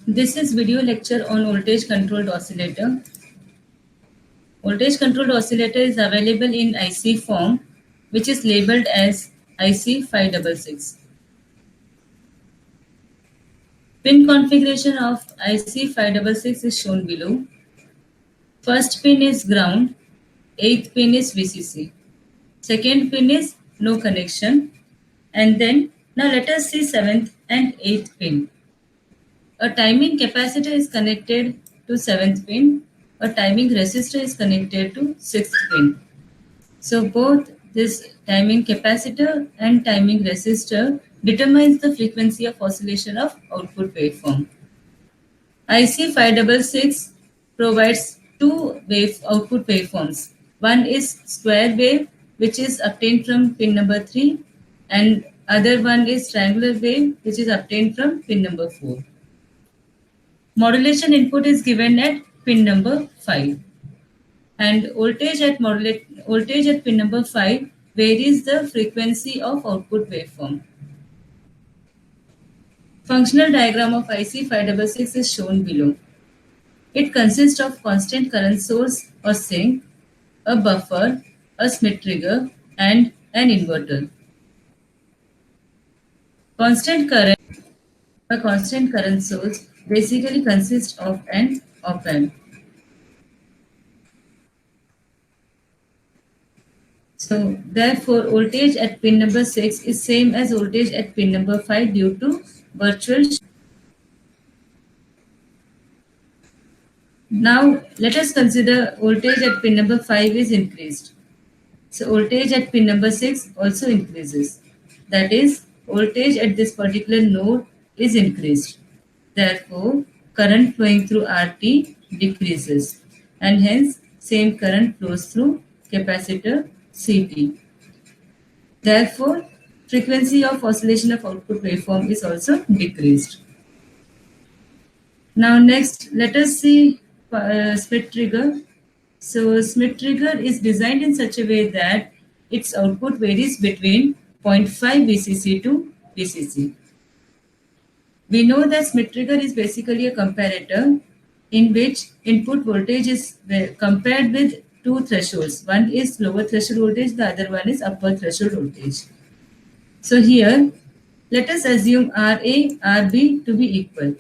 This is video lecture on voltage controlled oscillator. Voltage controlled oscillator is available in IC form, which is labeled as IC566. Pin configuration of IC566 is shown below. First pin is ground, eighth pin is VCC. Second pin is no connection. And then now let us see seventh and eighth pin. A timing capacitor is connected to seventh pin. A timing resistor is connected to sixth pin. So both this timing capacitor and timing resistor determines the frequency of oscillation of output waveform. IC566 provides two output waveforms. One is square wave, which is obtained from pin number 3, and other one is triangular wave, which is obtained from pin number 4. Modulation input is given at pin number 5. And voltage at pin number 5 varies the frequency of output waveform. Functional diagram of IC566 is shown below. It consists of constant current source or sink, a buffer, a Schmitt trigger, and an inverter. A constant current source basically consists of an op-amp. So therefore, voltage at pin number 6 is same as voltage at pin number 5 due to virtual. Now let us consider voltage at pin number 5 is increased. So voltage at pin number 6 also increases. That is, voltage at this particular node is increased. Therefore, current flowing through RT decreases, and hence same current flows through capacitor CT. Therefore, frequency of oscillation of output waveform is also decreased. Now next, let us see Schmitt trigger. So Schmitt trigger is designed in such a way that its output varies between 0.5 VCC to VCC. We know that Schmitt trigger is basically a comparator in which input voltage is compared with two thresholds. One is lower threshold voltage, the other one is upper threshold voltage. So here, let us assume RA, RB to be equal.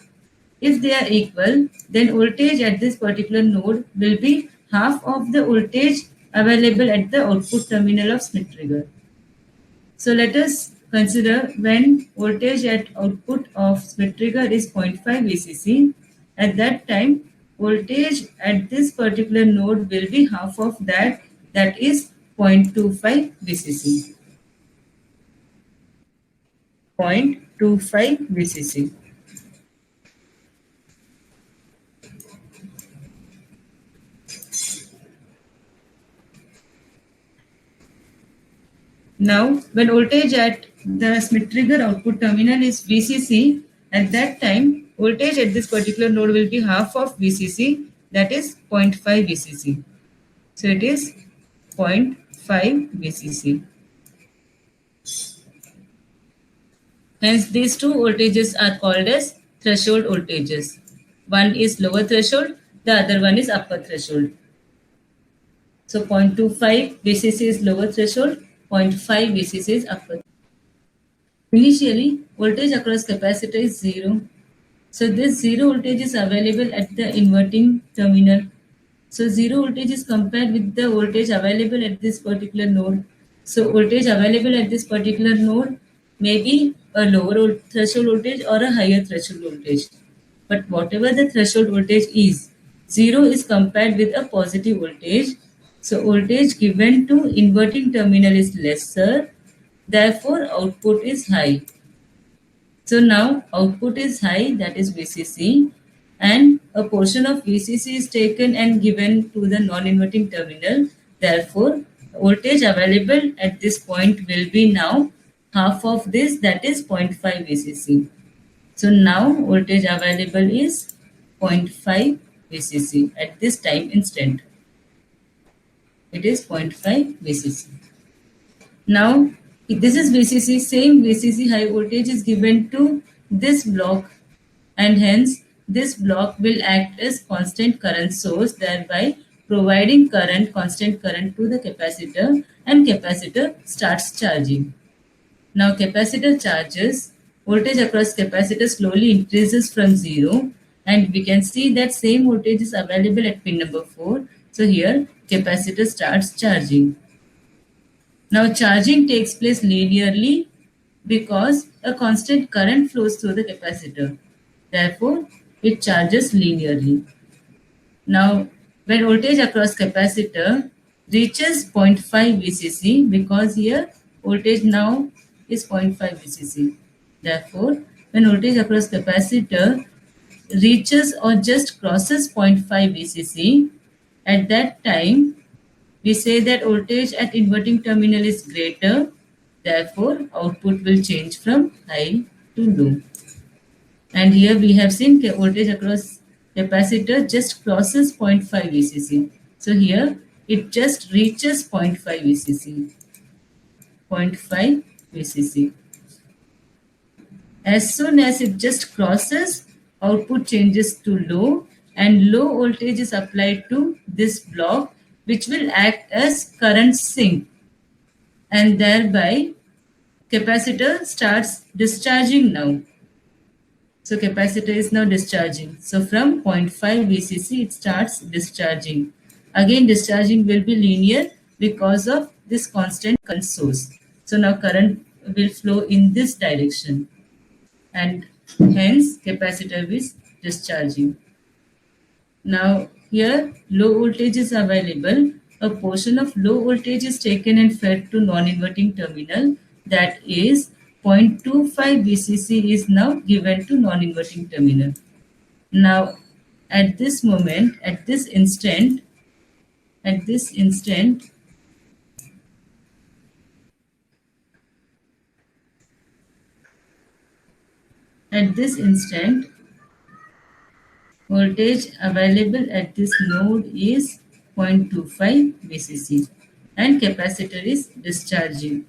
If they are equal, then voltage at this particular node will be half of the voltage available at the output terminal of Schmitt trigger. So let us consider when voltage at output of Schmitt trigger is 0.5 VCC. At that time, voltage at this particular node will be half of that, that is 0.25 VCC. 0.25 VCC. Now, when voltage at the Schmitt trigger output terminal is VCC, at that time, voltage at this particular node will be half of VCC, that is 0.5 VCC. So it is 0.5 VCC. Hence, these two voltages are called as threshold voltages. One is lower threshold, the other one is upper threshold. So 0.25 VCC is lower threshold, 0.5 VCC is upper. Initially, voltage across capacitor is 0. So this 0 voltage is available at the inverting terminal. So 0 voltage is compared with the voltage available at this particular node. So voltage available at this particular node may be a lower threshold voltage or a higher threshold voltage. But whatever the threshold voltage is, 0 is compared with a positive voltage. So voltage given to inverting terminal is lesser, therefore output is high. So now output is high, that is VCC, and a portion of VCC is taken and given to the non-inverting terminal. Therefore, voltage available at this point will be now half of this, that is 0.5 VCC. So now voltage available is 0.5 VCC at this time instant. It is 0.5 VCC. Now, this is VCC, same VCC high voltage is given to this block, and hence this block will act as constant current source, thereby providing constant current to the capacitor, and capacitor starts charging. Now capacitor charges, voltage across capacitor slowly increases from 0, and we can see that same voltage is available at pin number 4. So here capacitor starts charging. Now charging takes place linearly because a constant current flows through the capacitor. Therefore, it charges linearly. Now, when voltage across capacitor reaches 0.5 VCC, because here voltage now is 0.5 VCC. Therefore, when voltage across capacitor reaches or just crosses 0.5 VCC, at that time we say that voltage at inverting terminal is greater, therefore output will change from high to low. And here we have seen voltage across capacitor just crosses 0.5 VCC. So here it just reaches 0.5 VCC. 0.5 VCC. As soon as it just crosses, output changes to low, and low voltage is applied to this block, which will act as current sink, and thereby capacitor starts discharging now. So capacitor is now discharging. So from 0.5 VCC it starts discharging. Again discharging will be linear because of this constant current source. So now current will flow in this direction, and hence capacitor is discharging. Now here low voltage is available. A portion of low voltage is taken and fed to non-inverting terminal, that is 0.25 VCC is now given to non-inverting terminal. Now at this moment, at this instant, at this instant voltage available at this node is 0.25 VCC and capacitor is discharging.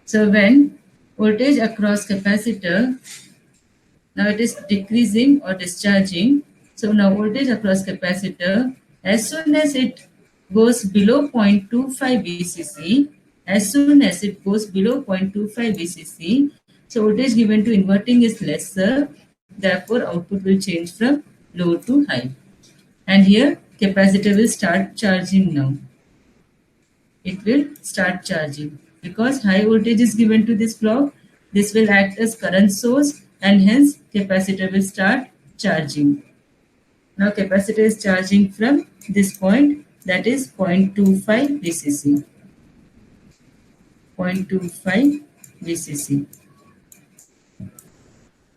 So when voltage across capacitor, now it is decreasing or discharging. So now voltage across capacitor, as soon as it goes below 0.25 VCC, as soon as it goes below 0.25 VCC, so voltage given to inverting is lesser, therefore output will change from low to high. And here capacitor will start charging now. It will start charging. Because high voltage is given to this block, this will act as current source, and hence capacitor will start charging. Now capacitor is charging from this point, that is 0.25 VCC. 0.25 VCC.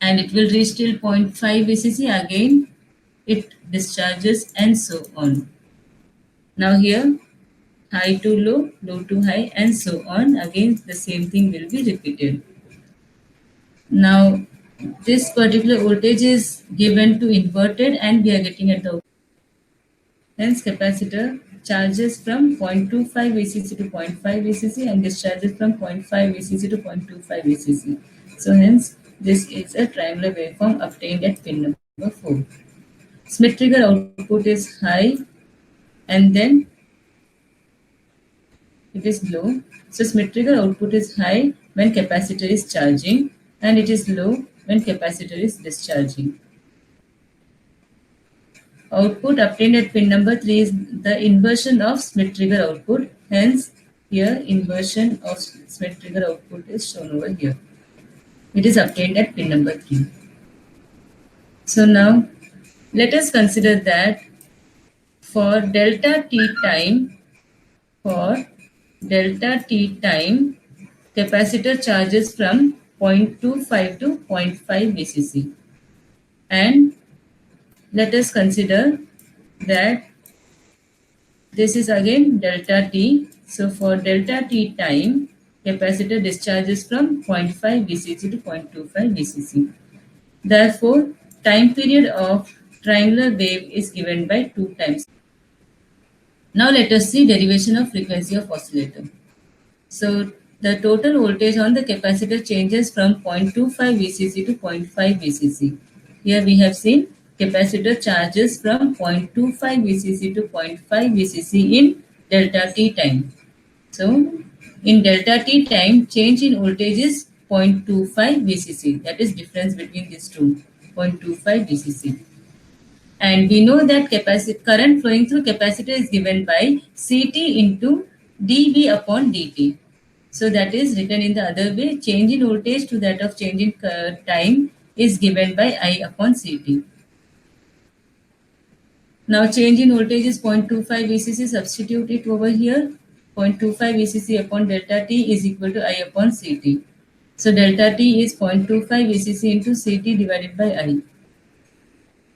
And it will reach till 0.5 VCC, again it discharges, and so on. Now here high to low, low to high, and so on. Again the same thing will be repeated. Now this particular voltage is given to inverted, and we are getting at the hence capacitor charges from 0.25 VCC to 0.5 VCC and discharges from 0.5 VCC to 0.25 VCC. So hence this is a triangular waveform obtained at pin number 4. Schmitt trigger output is high and then it is low. So Schmitt trigger output is high when capacitor is charging, and it is low when capacitor is discharging. Output obtained at pin number 3 is the inversion of Schmitt trigger output. Hence, here inversion of Schmitt trigger output is shown over here. It is obtained at pin number 3. So now, let us consider that for delta t time, capacitor charges from 0.25 to 0.5 VCC. And let us consider that this is again delta t. So for delta t time, capacitor discharges from 0.5 VCC to 0.25 VCC. Therefore, time period of triangular wave is given by 2 times. Now let us see derivation of frequency of oscillator. So the total voltage on the capacitor changes from 0.25 VCC to 0.5 VCC. Here we have seen capacitor charges from 0.25 VCC to 0.5 VCC in delta t time. So in delta t time, change in voltage is 0.25 VCC. That is difference between these two, 0.25 VCC. And we know that current flowing through capacitor is given by Ct into dV upon dt. So that is written in the other way. Change in voltage to that of change in time is given by I upon Ct. Now change in voltage is 0.25 VCC. Substitute it over here. 0.25 VCC upon delta T is equal to I upon Ct. So delta T is 0.25 VCC into Ct divided by I.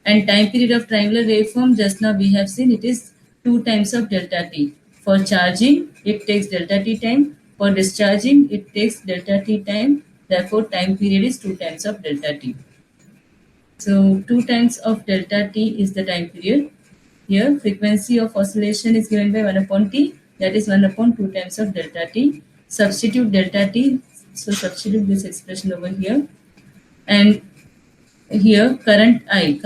And time period of triangular waveform, just now we have seen it is 2 times of delta T. For charging, it takes delta T time. For discharging, it takes delta T time. Therefore, time period is 2 times of delta T. So 2 times of delta T is the time period. Here, frequency of oscillation is given by 1 upon T. That is 1 upon 2 times of delta T. Substitute delta T. So substitute this expression over here. And here current I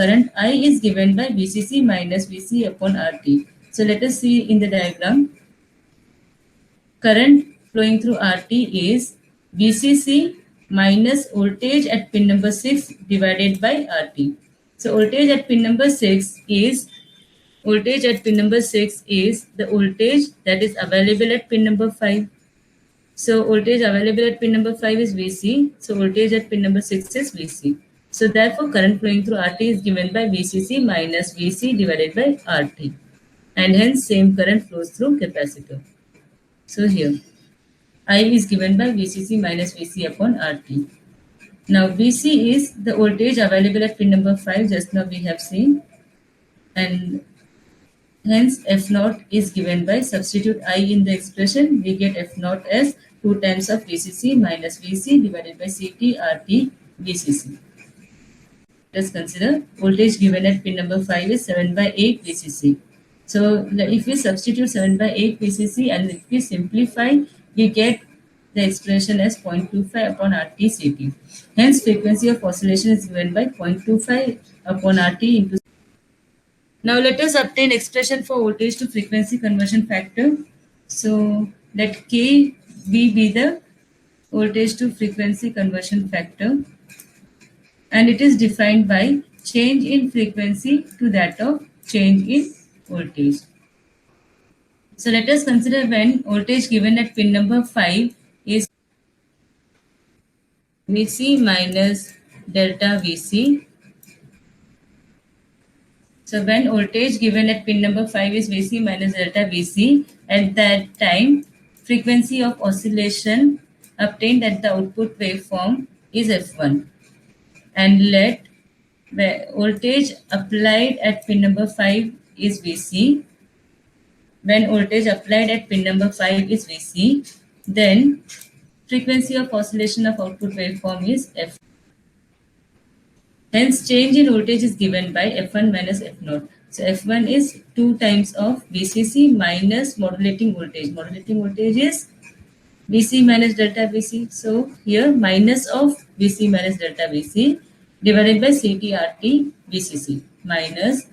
is given by VCC minus VC upon RT. So let us see in the diagram. Current flowing through RT is VCC minus voltage at pin number 6 divided by RT. So voltage at pin number 6 is the voltage that is available at pin number 5. So voltage available at pin number 5 is VC. So voltage at pin number 6 is VC. So therefore current flowing through RT is given by VCC minus VC divided by RT. And hence same current flows through capacitor. So here I is given by VCC minus VC upon RT. Now VC is the voltage available at pin number 5, just now we have seen. And hence F0 is given by, substitute I in the expression, we get F0 as 2 times of VCC minus VC divided by CT RT VCC. Let us consider voltage given at pin number 5 is 7 by 8 VCC. So if we substitute 7 by 8 VCC and if we simplify, we get the expression as 0.25 upon RT CT. Hence frequency of oscillation is given by 0.25 upon RT into. Now let us obtain expression for voltage to frequency conversion factor. So let K be the voltage to frequency conversion factor, and it is defined by change in frequency to that of change in voltage. So let us consider when voltage given at pin number 5 is VC minus delta VC. So when voltage given at pin number 5 is VC minus delta VC, at that time frequency of oscillation obtained at the output waveform is F1. And let voltage applied at pin number 5 is VC. When voltage applied at pin number 5 is VC, then frequency of oscillation of output waveform is F. Hence, change in voltage is given by F1 minus F0. So F1 is 2 times of VCC minus modulating voltage. Modulating voltage is VC minus delta VC. So here minus of VC minus delta VC divided by CTRT VCC minus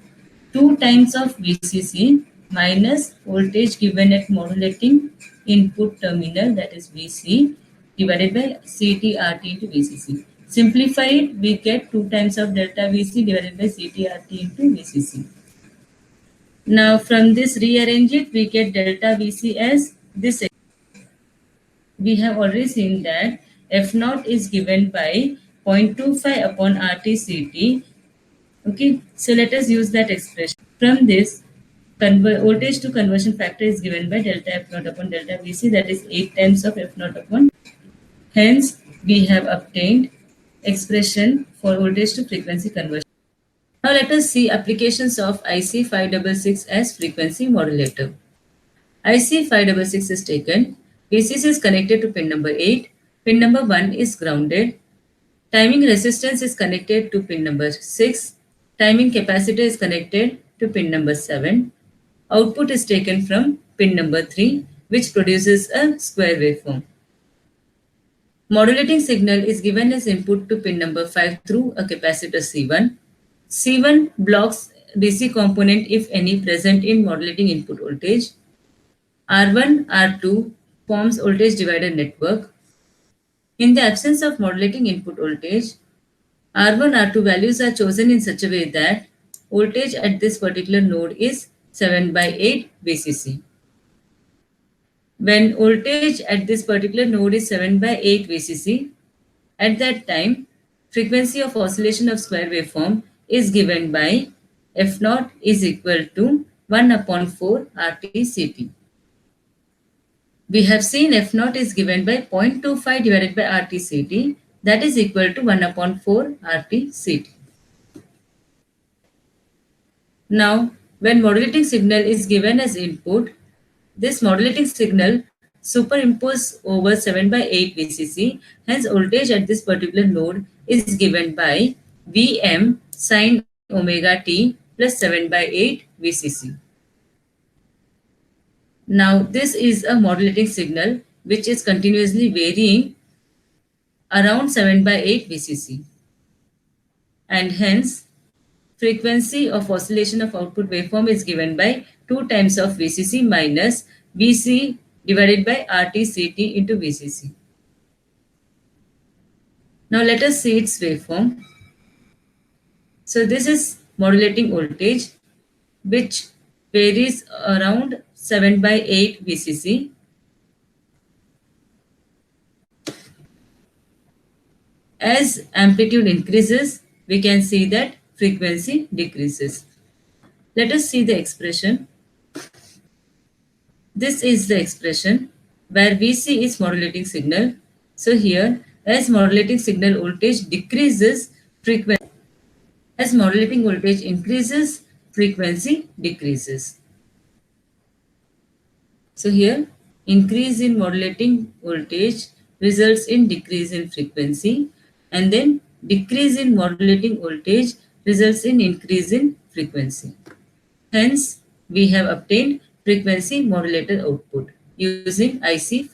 2 times of VCC minus voltage given at modulating input terminal, that is VC, divided by CTRT into VCC. Simplify it, we get 2 times of delta VC divided by CTRT into VCC. Now from this rearrange it, we get delta VC as this. We have already seen that F0 is given by 0.25 upon RTCT. Okay, so let us use that expression. From this, voltage to conversion factor is given by delta F0 upon delta VC, that is 8 times of F0 upon. Hence, we have obtained expression for voltage to frequency conversion. Now let us see applications of IC 566 as frequency modulator. IC 566 is taken. VCC is connected to pin number 8. Pin number 1 is grounded. Timing resistance is connected to pin number 6. Timing capacitor is connected to pin number 7. Output is taken from pin number 3, which produces a square waveform. Modulating signal is given as input to pin number 5 through a capacitor C1. C1 blocks DC component if any present in modulating input voltage. R1, R2 forms voltage divider network. In the absence of modulating input voltage, R1, R2 values are chosen in such a way that voltage at this particular node is 7 by 8 VCC. When voltage at this particular node is 7 by 8 VCC, at that time, frequency of oscillation of square waveform is given by F naught is equal to 1 upon 4 RT-CT. We have seen F naught is given by 0.25 divided by RT-CT, that is equal to 1 upon 4 RT-CT. Now, when modulating signal is given as input, this modulating signal superimposes over 7 by 8 VCC, hence voltage at this particular node is given by Vm sine omega t plus 7 by 8 VCC. Now, this is a modulating signal which is continuously varying around 7 by 8 VCC, and hence frequency of oscillation of output waveform is given by 2 times of VCC minus Vc divided by RT-CT into VCC. Now let us see its waveform. So this is modulating voltage which varies around 7 by 8 VCC. As amplitude increases, we can see that frequency decreases. Let us see the expression. This is the expression where Vc is modulating signal. So here, as modulating signal voltage decreases, frequency. As modulating voltage increases, frequency decreases. So here, increase in modulating voltage results in decrease in frequency, and then decrease in modulating voltage results in increase in frequency. Hence, we have obtained frequency modulator output using IC 5.